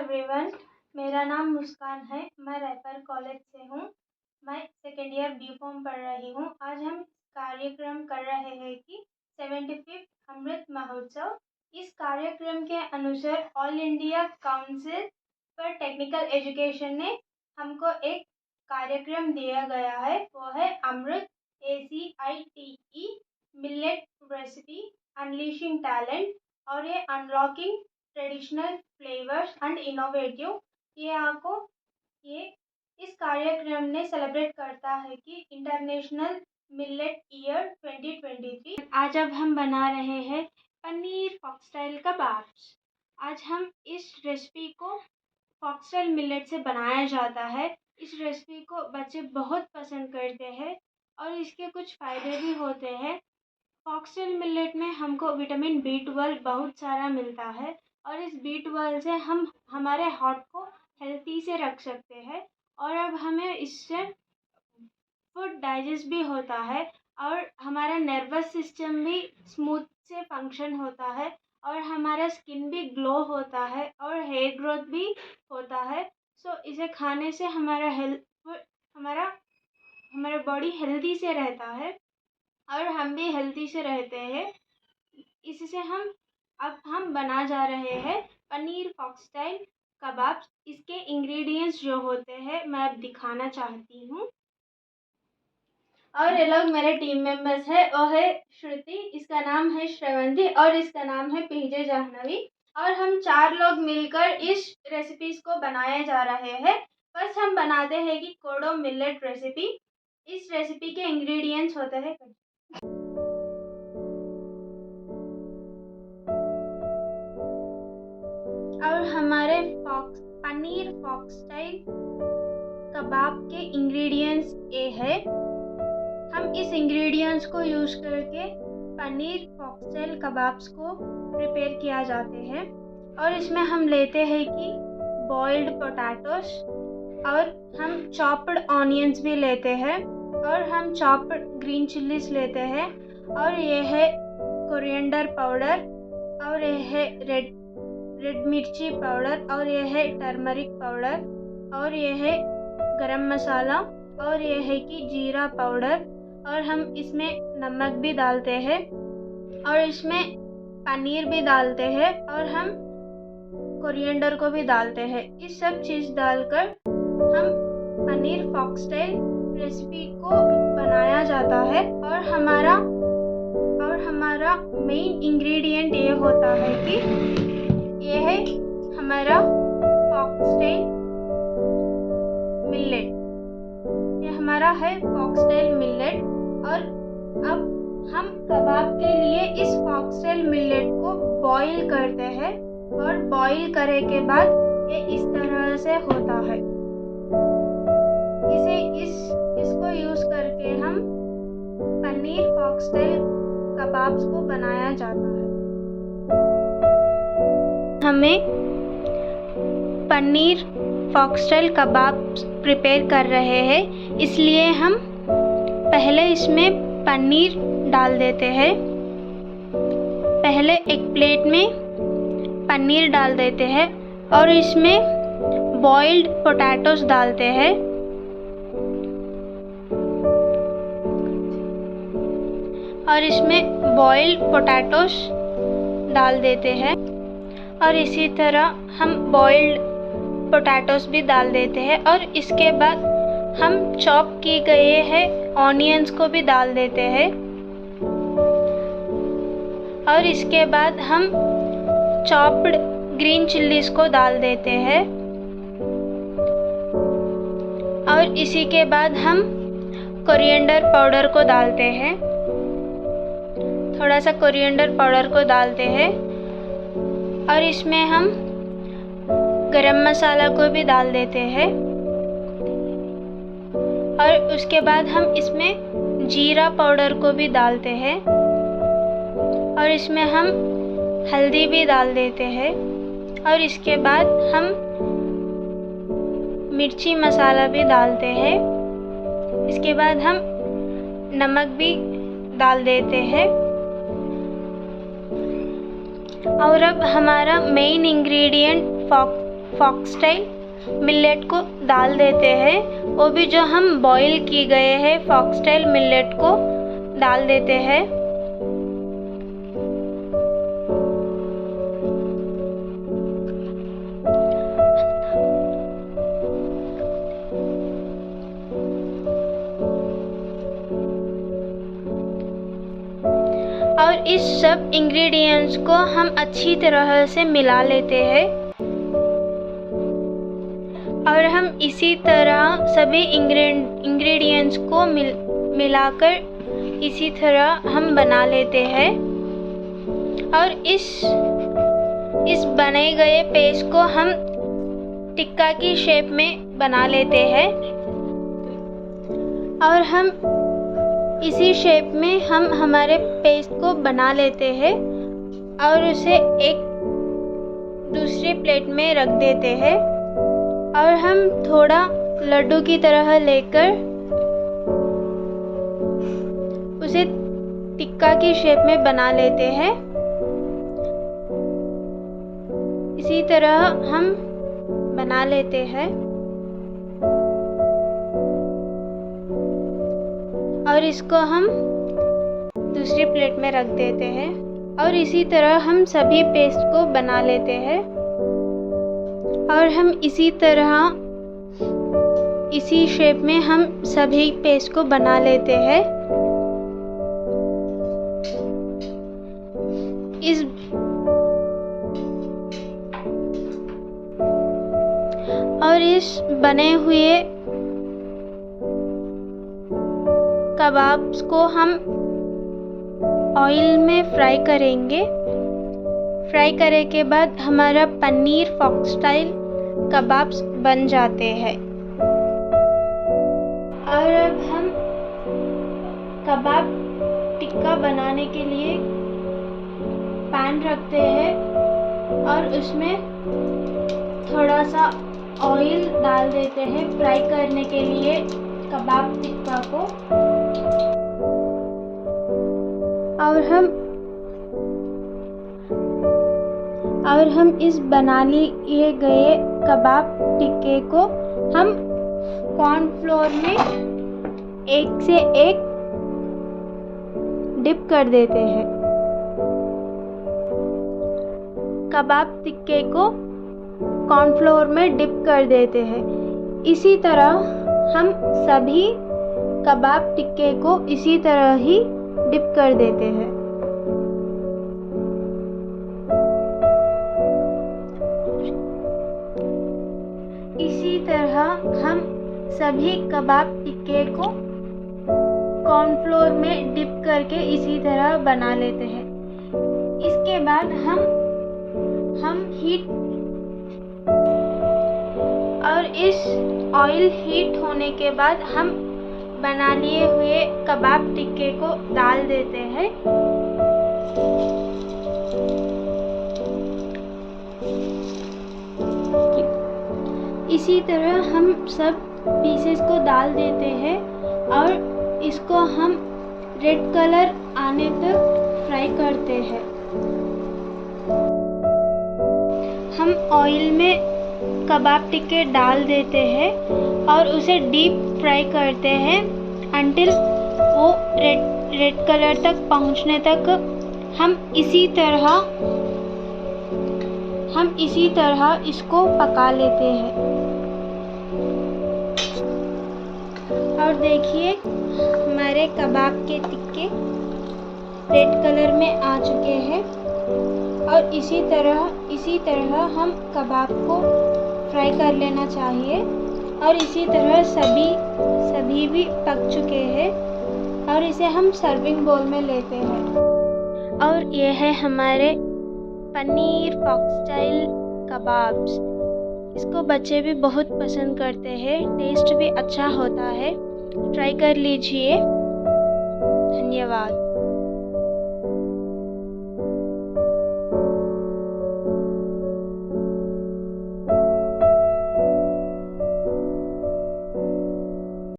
Everyone, मेरा नाम मुस्कान है। मैं रायपुर कॉलेज से हूँ। मैं सेकेंड ईयर B.Pharm पढ़ रही हूँ। आज हम कार्यक्रम कर रहे हैं कि 75th अमृत महोत्सव। इस कार्यक्रम के अनुसार all India council for technical education ने हमको एक कार्यक्रम दिया गया है। वो है अमृत ACITE millet recipe unleashing talent, और ये unlocking traditional flavours and innovative. ये इस कार्यक्रम ने सेलिब्रेट करता है कि इंटरनेशनल मिलेट ईयर 2023। आज अब हम बना रहे हैं पनीर फॉक्सटेल कबाब्स। आज हम इस रेसिपी को फॉक्सटेल मिलेट से बनाया जाता है। इस रेसिपी को बच्चे बहुत पसंद करते हैं और इसके कुछ फ़ायदे भी होते हैं। फॉक्सटेल मिलेट में हमको विटामिन B12 बहुत सारा मिलता है और इस B12 से हम हमारे हार्ट को हेल्थी से रख सकते हैं, और अब हमें इससे फूड डाइजेस्ट भी होता है और हमारा नर्वस सिस्टम भी स्मूथ से फंक्शन होता है, और हमारा स्किन भी ग्लो होता है और हेयर ग्रोथ भी होता है। इसे खाने से हमारा बॉडी हेल्दी से रहता है और हम भी हेल्दी से रहते हैं। इससे हम बना जा रहे हैं पनीर फॉक्सटेल कबाब्स। इसके इंग्रेडिएंट्स जो होते हैं मैं अब दिखाना चाहती हूँ। और ये लोग मेरे टीम मेंबर्स है। वो है श्रुति, इसका नाम है श्रवंती, और इसका नाम है PJ जाह्नवी। और हम 4 लोग मिलकर इस रेसिपीज को बनाए जा रहे हैं। फर्स्ट हम बनाते हैं कि कोडो मिलेट रेसिपी। इस रेसिपी के इंग्रेडिएंट्स होते हैं और हमारे पनीर फॉक्सटेल कबाब के इंग्रेडिएंट्स ये है। हम इस इंग्रेडिएंट्स को यूज करके पनीर फॉक्सटेल कबाब्स को प्रिपेयर किया जाते हैं। और इसमें हम लेते हैं कि बॉइल्ड पोटैटोस, और हम चॉप्ड ऑनियंस भी लेते हैं, और हम चॉप्ड ग्रीन चिल्लीज लेते हैं, और ये है कोरिएंडर पाउडर, और ये है रेड मिर्ची पाउडर, और ये है टर्मरिक पाउडर, और ये है गरम मसाला, और ये है कि जीरा पाउडर, और हम इसमें नमक भी डालते हैं, और इसमें पनीर भी डालते हैं, और हम कोरिएंडर को भी डालते हैं। इस सब चीज़ डालकर हम पनीर फॉक्सटेल रेसिपी को बनाया जाता है। और हमारा मेन इंग्रेडिएंट ये होता है कि ये है हमारा फॉक्सटेल मिलेट। ये हमारा है फॉक्सटेल मिलेट। और अब हम कबाब के लिए इस फॉक्सटेल मिलेट को बॉईल करते हैं, और बॉईल करने के बाद ये इस तरह से होता है। इसको यूज करके हम पनीर फॉक्सटेल कबाब्स को बनाया जाता है। हमें पनीर फॉक्सटेल कबाब्स प्रिपेयर कर रहे हैं, इसलिए हम पहले इसमें पनीर डाल देते हैं। पहले एक प्लेट में पनीर डाल देते हैं, और इसमें बॉइल्ड पोटैटोस डालते हैं, और इसमें बॉइल्ड पोटैटोस डाल देते हैं, और इसी तरह हम बॉइल्ड पोटैटोस भी डाल देते हैं, और इसके बाद हम चॉप की गए हैं ऑनियंस को भी डाल देते हैं, और इसके बाद हम चॉप्ड ग्रीन चिल्लीज को डाल देते हैं, और इसी के बाद हम कोरिएंडर पाउडर को डालते हैं। थोड़ा सा कोरिएंडर पाउडर को डालते हैं, और इसमें हम गरम मसाला को भी डाल देते हैं, और उसके बाद हम इसमें जीरा पाउडर को भी डालते हैं, और इसमें हम हल्दी भी डाल देते हैं, और इसके बाद हम मिर्ची मसाला भी डालते हैं। इसके बाद हम नमक भी डाल देते हैं। और अब हमारा मेन इंग्रेडिएंट फॉक्सटेल मिलेट को डाल देते हैं, वो भी जो हम बॉईल किए गए हैं फॉक्सटेल मिलेट को डाल देते हैं। और इस सब इंग्रेडिएंट्स को हम अच्छी तरह से मिला लेते हैं और हम इसी तरह सभी इंग्रेडिएंट्स को मिलाकर इसी तरह हम बना लेते हैं। और इस बने गए पेस्ट को हम टिक्का की शेप में बना लेते हैं और हम इसी शेप में हम हमारे पेस्ट को बना लेते हैं और उसे एक दूसरी प्लेट में रख देते हैं और हम थोड़ा लड्डू की तरह लेकर उसे टिक्का की शेप में बना लेते हैं। इसी तरह हम बना लेते हैं और इसको हम दूसरी प्लेट में रख देते हैं और इसी तरह हम सभी पेस्ट को बना लेते हैं और हम इसी तरह इसी शेप में हम सभी पेस्ट को बना लेते हैं। इस बने हुए कबाब्स को हम ऑयल में फ्राई करेंगे। फ्राई करने के बाद हमारा पनीर फॉक्सटेल कबाब्स बन जाते हैं। और अब हम कबाब टिक्का बनाने के लिए पैन रखते हैं और उसमें थोड़ा सा ऑयल डाल देते हैं फ्राई करने के लिए कबाब टिक्का को। और हम इस बना लिए गए कबाब टिक्के को हम कॉर्नफ्लोर में एक से एक डिप कर देते हैं। कबाब टिक्के को कॉर्नफ्लोर में डिप कर देते हैं। इसी तरह हम सभी कबाब टिक्के को इसी तरह ही डिप कर देते हैं। इसी तरह हम सभी कबाब टिक्के को कॉर्नफ्लोर में डिप करके इसी तरह बना लेते हैं। इसके बाद हम हीट और इस ऑयल हीट होने के बाद हम बना लिए हुए कबाब टिक्के को डाल देते हैं। इसी तरह हम सब पीसेस को डाल देते हैं और इसको हम रेड कलर आने तक फ्राई करते हैं। हम ऑयल में कबाब टिक्के डाल देते हैं और उसे डीप फ्राई करते हैं अंटिल वो रेड कलर तक पहुंचने तक हम इसी तरह इसको पका लेते हैं। और देखिए हमारे कबाब के टिक्के रेड कलर में आ चुके हैं और इसी तरह हम कबाब को फ्राई कर लेना चाहिए। और इसी तरह सभी भी पक चुके हैं और इसे हम सर्विंग बोल में लेते हैं। और ये है हमारे पनीर फॉक्सटेल कबाब्स। इसको बच्चे भी बहुत पसंद करते हैं, टेस्ट भी अच्छा होता है। ट्राई कर लीजिए। धन्यवाद।